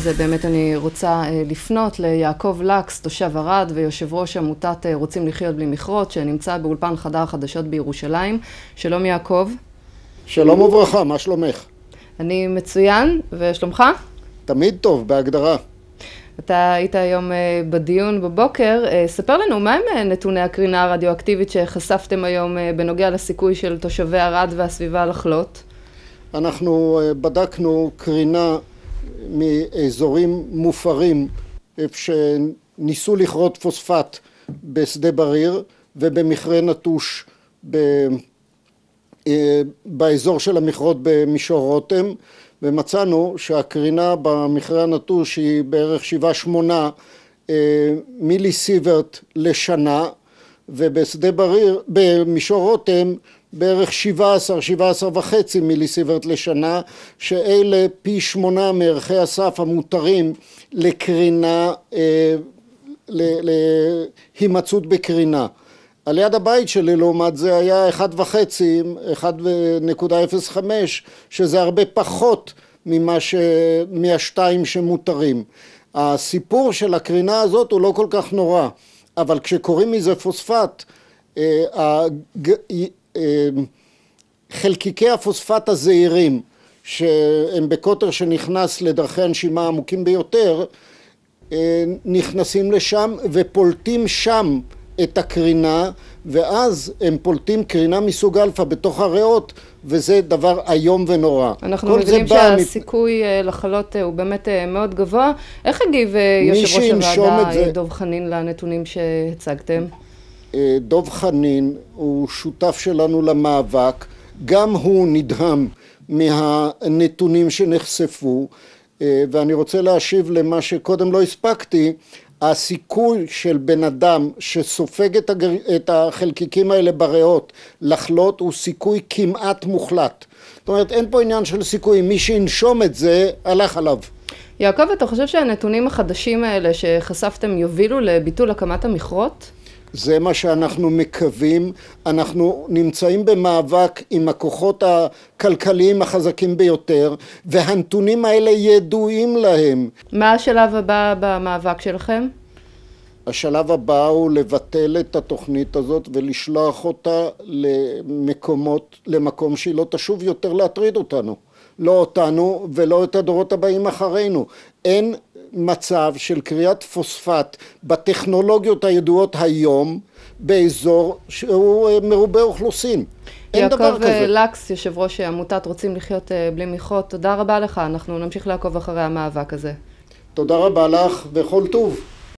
הזה באמת אני רוצה לפנות ליעקב לקס, תושב ערד ויושב ראש עמותת רוצים לחיות בלי מכרות, שנמצא באולפן חדר החדשות בירושלים. שלום יעקב. שלום וברכה, מה שלומך? אני מצוין, ושלומך? תמיד טוב, בהגדרה. אתה היית היום בדיון בבוקר, ספר לנו מה הם נתוני הקרינה הרדיואקטיבית שחשפתם היום בנוגע לסיכוי של תושבי ערד והסביבה לחלות? אנחנו בדקנו קרינה מאזורים מופרים, איפה שניסו לכרות פוספט בשדה בריר ובמכרה נטוש באזור של המכרות במישור רותם, ומצאנו שהקרינה במכרה הנטוש היא בערך 7-8 מיליסיברט לשנה, ובשדה בריר, במישור רותם, בערך 17.5 מיליסיברט לשנה, שאלה פי 8 מערכי הסף המותרים לקרינה, להימצאות בקרינה. על יד הבית שלי לעומת זה היה 1.05, שזה הרבה פחות מהשתיים שמותרים. הסיפור של הקרינה הזאת הוא לא כל כך נורא, אבל כשקוראים מזה פוספט, חלקיקי הפוספט הזעירים, שהם בקוטר שנכנס לדרכי הנשימה העמוקים ביותר, נכנסים לשם ופולטים שם את הקרינה, ואז הם פולטים קרינה מסוג אלפא בתוך הריאות, וזה דבר איום ונורא. אנחנו מבינים שהסיכוי לחלות הוא באמת מאוד גבוה. איך הגיב יושב ראש הוועדה דוב חנין לנתונים שהצגתם? דוב חנין הוא שותף שלנו למאבק, גם הוא נדהם מהנתונים שנחשפו, ואני רוצה להשיב למה שקודם לא הספקתי. הסיכוי של בן אדם שסופג את החלקיקים האלה בריאות לחלות הוא סיכוי כמעט מוחלט. זאת אומרת, אין פה עניין של סיכוי, מי שינשום את זה הלך עליו. יעקב, אתה חושב שהנתונים החדשים האלה שחשפתם יובילו לביטול הקמת המכרות? זה מה שאנחנו מקווים. אנחנו נמצאים במאבק עם הכוחות הכלכליים החזקים ביותר, והנתונים האלה ידועים להם. מה השלב הבא במאבק שלכם? השלב הבא הוא לבטל את התוכנית הזאת ולשלוח אותה למקום שהיא לא תשוב יותר להטריד אותנו. לא אותנו ולא את הדורות הבאים אחרינו. אין מצב של קריאת פוספט בטכנולוגיות הידועות היום באזור שהוא מרובה אוכלוסין. אין דבר כזה. יעקב לקס, יושב ראש עמותת רוצים לחיות בלי מכרות, תודה רבה לך. אנחנו נמשיך לעקוב אחרי המאבק הזה. תודה רבה לך וכל טוב.